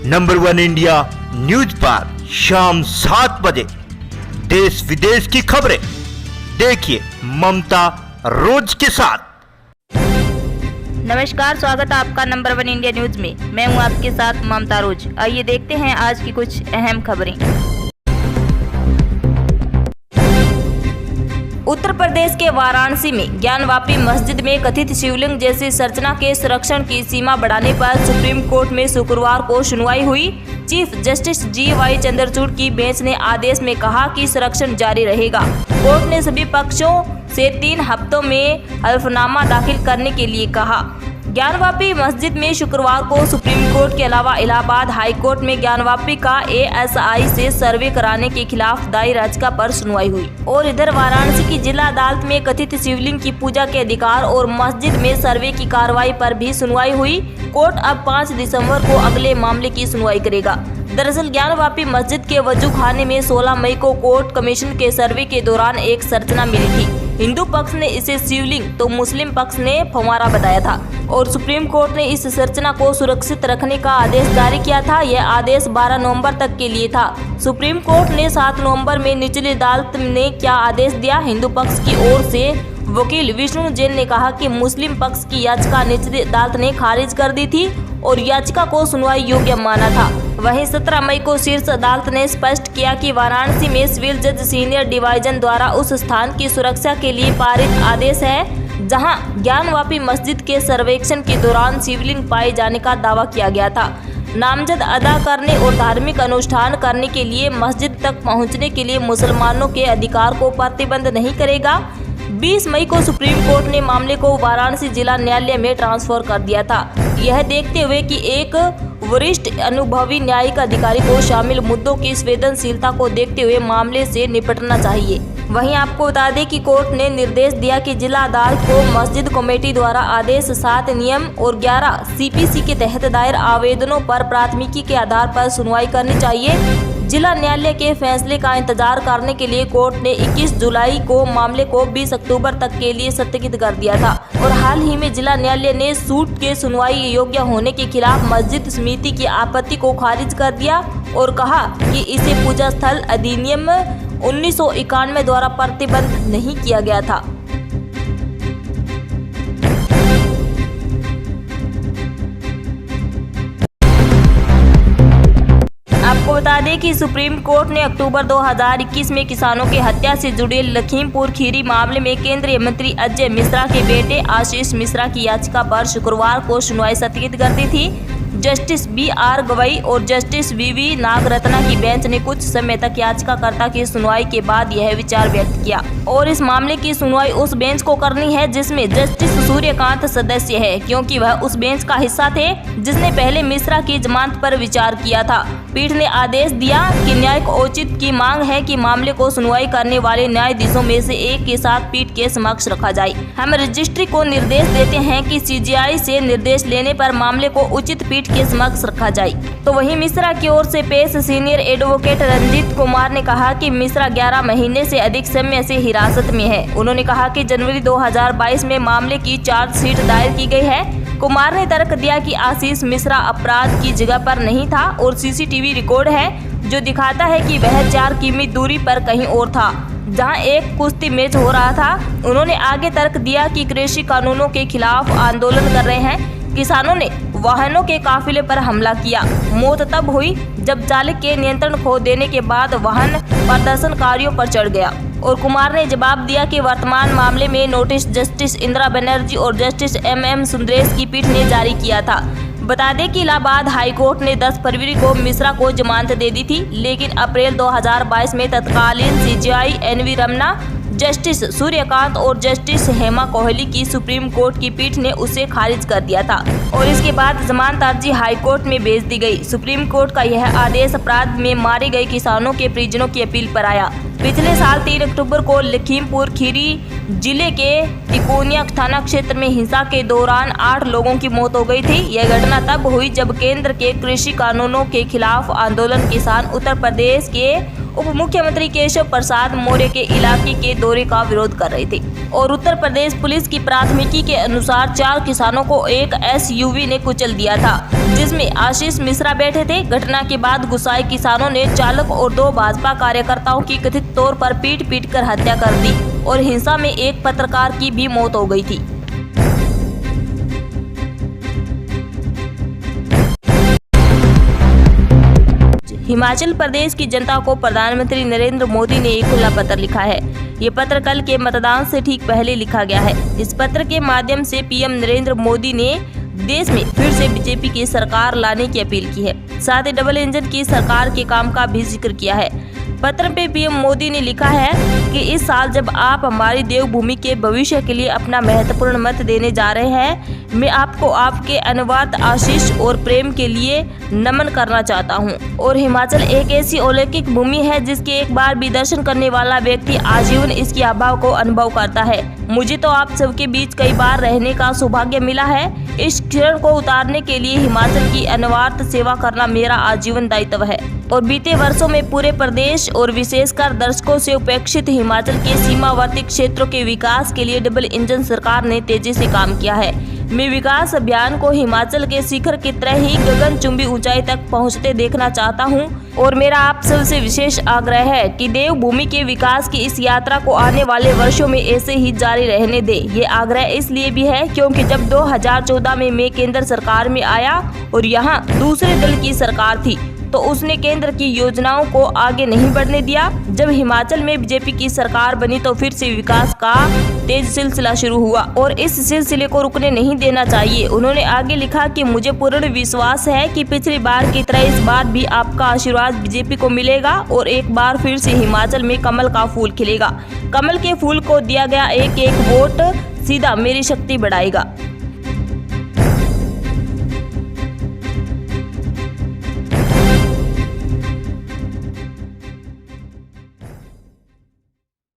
Number 1 India news पर शाम 7 बजे देश विदेश की खबरें देखिए ममता रोज के साथ। नमस्कार, स्वागत है आपका नंबर 1 इंडिया न्यूज में। मैं हूं आपके साथ ममता रोज। आइए देखते हैं आज की कुछ अहम खबरें। उत्तर प्रदेश के वाराणसी में ज्ञानवापी मस्जिद में कथित शिवलिंग जैसी संरचना के संरक्षण की सीमा बढ़ाने पर सुप्रीम कोर्ट में शुक्रवार को सुनवाई हुई। चीफ जस्टिस GY चंद्रचूड़ की बेंच ने आदेश में कहा कि संरक्षण जारी रहेगा। कोर्ट ने सभी पक्षों से 3 हफ्तों में हल्फनामा दाखिल करने के लिए कहा। ज्ञानवापी मस्जिद में शुक्रवार को सुप्रीम कोर्ट के अलावा इलाहाबाद हाई कोर्ट में ज्ञानवापी का ASI से सर्वे कराने के खिलाफ दायर याचिका पर सुनवाई हुई। और इधर वाराणसी की जिला अदालत में कथित शिवलिंग की पूजा के अधिकार और मस्जिद में सर्वे की कार्रवाई पर भी सुनवाई हुई। कोर्ट अब 5 दिसंबर को अगले मामले की सुनवाई करेगा। दरअसल ज्ञानवापी मस्जिद के वजू खाने में 16 मई को कोर्ट कमीशन के सर्वे के दौरान एक संरचना मिली थी। हिंदू पक्ष ने इसे शिवलिंग तो मुस्लिम पक्ष ने फव्वारा बताया था और सुप्रीम कोर्ट ने इस संरचना को सुरक्षित रखने का आदेश जारी किया था। यह आदेश 12 नवंबर तक के लिए था। सुप्रीम कोर्ट ने 7 नवंबर में निचली अदालत ने क्या आदेश दिया? हिंदू पक्ष की ओर से वकील विष्णु जैन ने कहा कि मुस्लिम पक्ष की याचिका निचली अदालत ने खारिज कर दी थी और याचिका को सुनवाई योग्य माना था। वहीं 17 मई को शीर्ष अदालत ने स्पष्ट किया कि वाराणसी में सिविल जज सीनियर डिवीजन द्वारा उस स्थान की सुरक्षा के लिए पारित आदेश है जहां ज्ञानवापी मस्जिद के सर्वेक्षण के दौरान शिवलिंग पाए जाने का दावा किया गया था। नामजद अदा करने और धार्मिक अनुष्ठान करने के लिए मस्जिद तक पहुंचने के लिए मुसलमानों के अधिकार को प्रतिबंध नहीं करेगा। 20 मई को सुप्रीम कोर्ट ने मामले को वाराणसी जिला न्यायालय में ट्रांसफर कर दिया था, यह देखते हुए कि एक वरिष्ठ अनुभवी न्यायिक अधिकारी को शामिल मुद्दों की संवेदनशीलता को देखते हुए मामले से निपटना चाहिए। वहीं आपको बता दें कि कोर्ट ने निर्देश दिया कि जिला अदालत को मस्जिद कमेटी द्वारा आदेश 7 नियम और 11 CPC के तहत दायर आवेदनों पर प्राथमिकी के आधार पर सुनवाई करनी चाहिए। जिला न्यायालय के फैसले का इंतजार करने के लिए कोर्ट ने 21 जुलाई को मामले को 20 अक्टूबर तक के लिए स्थगित कर दिया था और हाल ही में जिला न्यायालय ने सूट के सुनवाई योग्य होने के खिलाफ मस्जिद समिति की आपत्ति को खारिज कर दिया और कहा कि इसे पूजा स्थल अधिनियम 1991 द्वारा प्रतिबंध नहीं किया गया था। आपको बता दें कि सुप्रीम कोर्ट ने अक्टूबर 2021 में किसानों की हत्या से जुड़े लखीमपुर खीरी मामले में केंद्रीय मंत्री अजय मिश्रा के बेटे आशीष मिश्रा की याचिका पर शुक्रवार को सुनवाई स्थगित कर दी थी। जस्टिस BR गवई और जस्टिस VV नागरत्ना की बेंच ने कुछ समय तक याचिकाकर्ता की सुनवाई के बाद यह विचार व्यक्त किया और इस मामले की सुनवाई उस बेंच को करनी है जिसमें जस्टिस सूर्यकांत सदस्य है, क्योंकि वह उस बेंच का हिस्सा थे जिसने पहले मिश्रा की जमानत पर विचार किया था। पीठ ने आदेश दिया कि न्यायिक औचित्य की मांग है कि मामले को सुनवाई करने वाले न्यायाधीशों में से एक के साथ पीठ के समक्ष रखा जाए। हम रजिस्ट्री को निर्देश देते हैं कि CGI से निर्देश लेने पर मामले को उचित पीठ के समक्ष रखा जाए। तो वहीं मिश्रा की ओर से पेश सीनियर एडवोकेट रंजीत कुमार ने कहा कि मिश्रा 11 महीने से अधिक समय से हिरासत में है। उन्होंने कहा कि जनवरी 2022 में मामले की चार्जशीट दायर की गई है। कुमार ने तर्क दिया कि आशीष मिश्रा अपराध की जगह पर नहीं था और CCTV रिकॉर्ड है जो दिखाता है कि वह 4 किमी दूरी पर कहीं और था जहां एक कुश्ती मैच हो रहा था। उन्होंने आगे तर्क दिया कि कृषि कानूनों के खिलाफ आंदोलन कर रहे हैं किसानों ने वाहनों के काफिले पर हमला किया। मौत तब हुई जब चालक के नियंत्रण खो देने के बाद वाहन प्रदर्शनकारियों पर चढ़ गया। और कुमार ने जवाब दिया कि वर्तमान मामले में नोटिस जस्टिस इंदिरा बनर्जी और जस्टिस MM सुंदरेश की पीठ ने जारी किया था। बता दें कि इलाहाबाद हाई कोर्ट ने 10 फरवरी को मिश्रा को जमानत दे दी थी, लेकिन अप्रैल 2022 में तत्कालीन CGI NV Ramana, justice Suryakant और जस्टिस हेमा कोहली की सुप्रीम कोर्ट की पीठ ने उसे खारिज कर दिया था और इसके बाद जमानत अर्जी हाई कोर्ट में भेज दी गई। सुप्रीम कोर्ट का यह आदेश अपराध में मारे गए किसानों के परिजनों की अपील पर आया। पिछले साल 3 अक्टूबर को लखीमपुर खीरी जिले के तिकोनिया थाना क्षेत्र में हिंसा के दौरान 8 लोगों की मौत हो गई थी। यह घटना तब हुई जब केंद्र के कृषि कानूनों के खिलाफ आंदोलन किसान उत्तर प्रदेश के उप मुख्यमंत्री केशव प्रसाद मौर्य के इलाके के दौरे का विरोध कर रहे थे और उत्तर प्रदेश पुलिस की प्राथमिकी के अनुसार 4 किसानों को एक SUV ने कुचल दिया था, जिसमें आशीष मिश्रा बैठे थे। घटना के बाद गुस्साए किसानों ने चालक और 2 भाजपा कार्यकर्ताओं की कथित तौर पर पीट कर हत्या कर दी और हिंसा में एक पत्रकार की भी मौत हो गई थी। हिमाचल प्रदेश की जनता को प्रधानमंत्री नरेंद्र मोदी ने एक खुला पत्र लिखा है। ये पत्र कल के मतदान से ठीक पहले लिखा गया है। इस पत्र के माध्यम से पीएम नरेंद्र मोदी ने देश में फिर से बीजेपी की सरकार लाने की अपील की है। साथ ही डबल इंजन की सरकार के काम का भी जिक्र किया है। पत्र पे पीएम मोदी ने लिखा है कि इस साल जब आप हमारी देवभूमि के भविष्य के लिए अपना महत्वपूर्ण मत देने जा रहे हैं, मैं आपको आपके अनवरत आशीष और प्रेम के लिए नमन करना चाहता हूं। और हिमाचल एक ऐसी अलौकिक भूमि है जिसके एक बार भी दर्शन करने वाला व्यक्ति आजीवन इसकी अभाव को अनुभव करता है। मुझे तो आप सबके बीच कई बार रहने का सौभाग्य मिला है। इस क्षण को उतारने के लिए हिमाचल की अनवरत सेवा करना मेरा आजीवन दायित्व है। और बीते वर्षों में पूरे प्रदेश और विशेषकर दर्शकों से उपेक्षित हिमाचल के सीमावर्ती क्षेत्रों के विकास के लिए डबल इंजन सरकार ने तेजी से काम किया है। मैं विकास अभियान को हिमाचल के शिखर की तरह ही गगनचुंबी ऊंचाई तक पहुंचते देखना चाहता हूं और मेरा आप सबसे विशेष आग्रह है कि देवभूमि के विकास की इस यात्रा को आने वाले वर्षों में ऐसे ही जारी रहने दे। ये आग्रह इसलिए भी है क्योंकि जब 2014 में मैं केंद्र सरकार में आया और यहाँ दूसरे दल की सरकार थी तो उसने केंद्र की योजनाओं को आगे नहीं बढ़ने दिया। जब हिमाचल में बीजेपी की सरकार बनी तो फिर से विकास का तेज सिलसिला शुरू हुआ और इस सिलसिले को रुकने नहीं देना चाहिए। उन्होंने आगे लिखा कि मुझे पूर्ण विश्वास है कि पिछली बार की तरह इस बार भी आपका आशीर्वाद बीजेपी को मिलेगा और एक बार फिर से हिमाचल में कमल का फूल खिलेगा। कमल के फूल को दिया गया एक वोट सीधा मेरी शक्ति बढ़ाएगा।